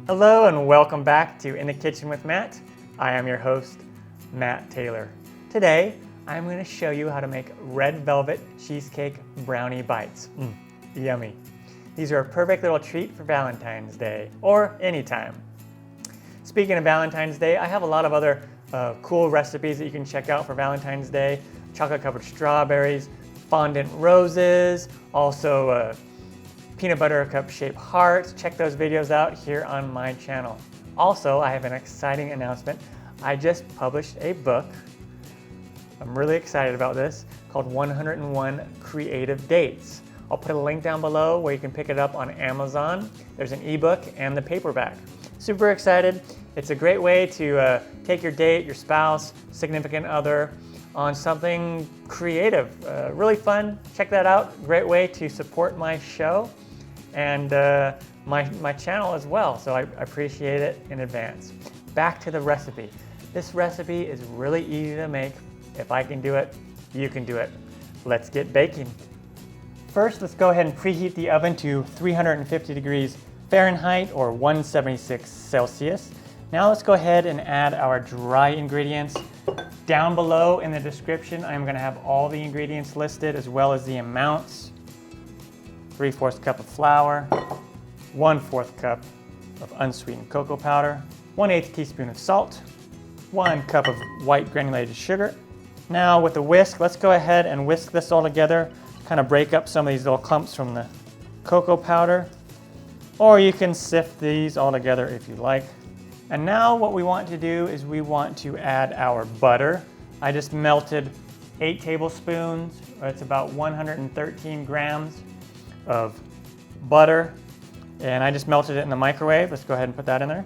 Hello and welcome back to In the Kitchen with Matt. I am your host, Matt Taylor. Today, I'm going to show you how to make red velvet cheesecake brownie bites. Yummy. These are a perfect little treat for Valentine's Day or anytime. Speaking of Valentine's Day, I have a lot of other cool recipes that you can check out for Valentine's Day. Chocolate covered strawberries, fondant roses, also peanut butter cup shaped hearts. Check those videos out here on my channel. Also, I have an exciting announcement. I just published a book. I'm really excited about this, called 101 Creative Dates. I'll put a link down below where you can pick it up on Amazon. There's an ebook and the paperback. Super excited. It's a great way to take your date, your spouse, significant other on something creative. Really fun. Check that out. Great way to support my show and my channel as well. So I appreciate it in advance. Back to the recipe. This recipe is really easy to make. If I can do it, you can do it. Let's get baking. First, let's go ahead and preheat the oven to 350 degrees Fahrenheit or 176 Celsius. Now let's go ahead and add our dry ingredients. Down below in the description, I'm going to have all the ingredients listed as well as the amounts. 3/4 cup of flour, 1/4 cup of unsweetened cocoa powder, 1/8 teaspoon of salt, 1 cup of white granulated sugar. Now with the whisk, let's go ahead and whisk this all together, kind of break up some of these little clumps from the cocoa powder, or you can sift these all together if you like. And now what we want to do is we want to add our butter. I just melted 8 tablespoons, or it's about 113 grams of butter, and I just melted it in the microwave. Let's go ahead and put that in there.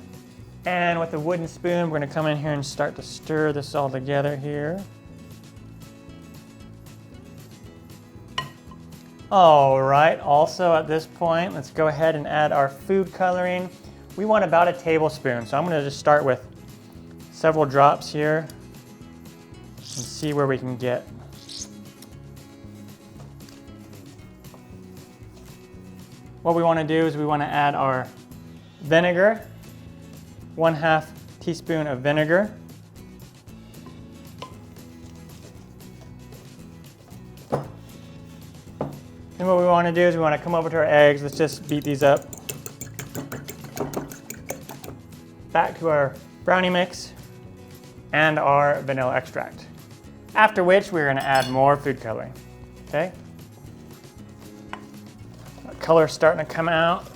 And with a wooden spoon, we're going to come in here and start to stir this all together here. All right, also at this point, let's go ahead and add our food coloring. We want about a tablespoon, so I'm going to just start with several drops here and see where we can get. What we want to do is we want to add our vinegar, 1/2 teaspoon of vinegar. And what we want to do is we want to come over to our eggs. Let's just beat these up. Back to our brownie mix and our vanilla extract. After which we're going to add more food coloring. Okay? Color's starting to come out.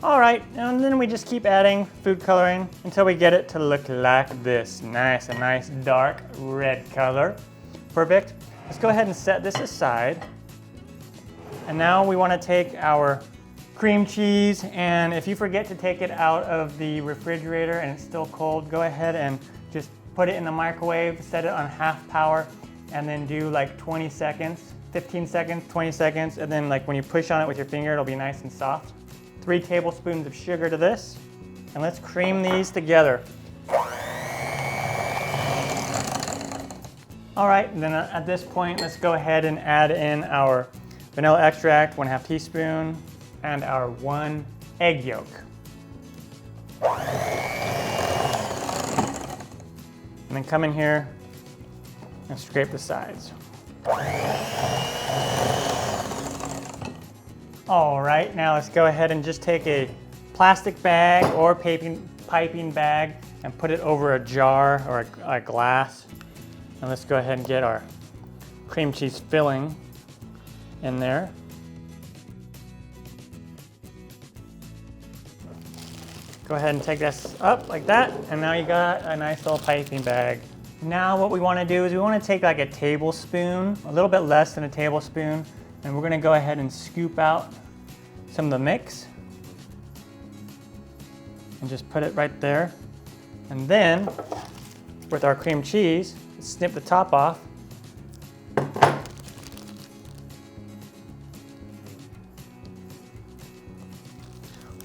All right, and then we just keep adding food coloring until we get it to look like this. A nice dark red color. Perfect. Let's go ahead and set this aside. And now we want to take our cream cheese, and if you forget to take it out of the refrigerator and it's still cold, go ahead and just put it in the microwave, set it on half power, and then do like 20 seconds, 15 seconds, 20 seconds, and then like when you push on it with your finger, it'll be nice and soft. 3 tablespoons of sugar to this, and let's cream these together. All right, and then at this point, let's go ahead and add in our vanilla extract, 1/2 teaspoon, and our 1 egg yolk. And then come in here and scrape the sides. All right, now let's go ahead and just take a plastic bag or piping bag and put it over a jar or a glass. And let's go ahead and get our cream cheese filling in there. Go ahead and take this up like that, and now you got a nice little piping bag. Now what we want to do is we want to take like a tablespoon, a little bit less than a tablespoon, and we're going to go ahead and scoop out some of the mix and just put it right there. And then with our cream cheese, snip the top off.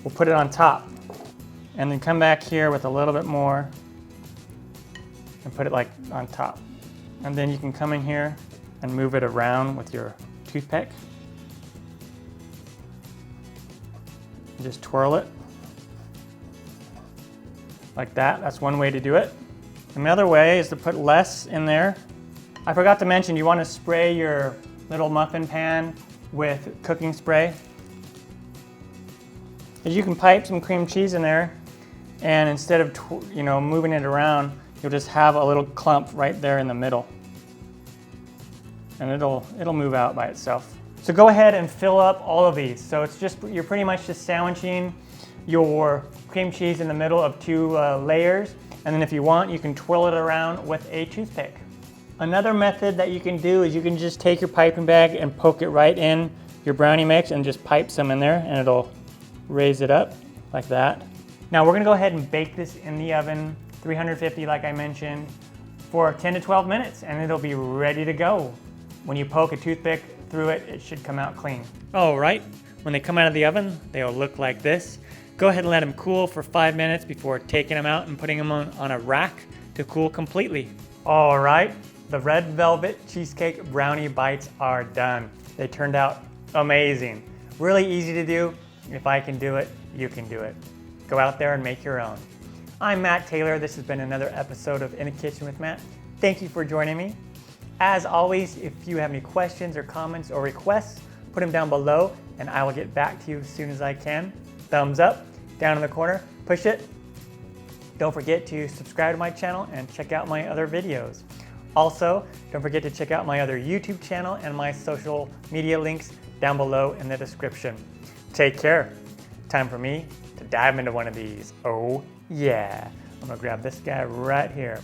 We'll put it on top. And then come back here with a little bit more and put it like on top. And then you can come in here and move it around with your toothpick. Just twirl it. like that. That's one way to do it. Another way is to put less in there. I forgot to mention, you want to spray your little muffin pan with cooking spray. You can pipe some cream cheese in there, and instead of moving it around, you'll just have a little clump right there in the middle, and it'll move out by itself. So go ahead and fill up all of these. So you're pretty much just sandwiching your cream cheese in the middle of 2 layers, and then if you want, you can twirl it around with a toothpick. Another method that you can do is you can just take your piping bag and poke it right in your brownie mix and just pipe some in there, and it'll raise it up like that. Now we're gonna go ahead and bake this in the oven, 350 like I mentioned, for 10 to 12 minutes, and it'll be ready to go. When you poke a toothpick through it, it should come out clean. All right, when they come out of the oven, they'll look like this. Go ahead and let them cool for 5 minutes before taking them out and putting them on a rack to cool completely. All right, the red velvet cheesecake brownie bites are done. They turned out amazing. Really easy to do. If I can do it, you can do it. Go out there and make your own. I'm Matt Taylor. This has been another episode of In the Kitchen with Matt. Thank you for joining me. As always, if you have any questions or comments or requests, put them down below and I will get back to you as soon as I can. Thumbs up, down in the corner, push it. Don't forget to subscribe to my channel and check out my other videos. Also, don't forget to check out my other YouTube channel and my social media links down below in the description. Take care. Time for me to dive into one of these. Oh yeah. I'm gonna grab this guy right here.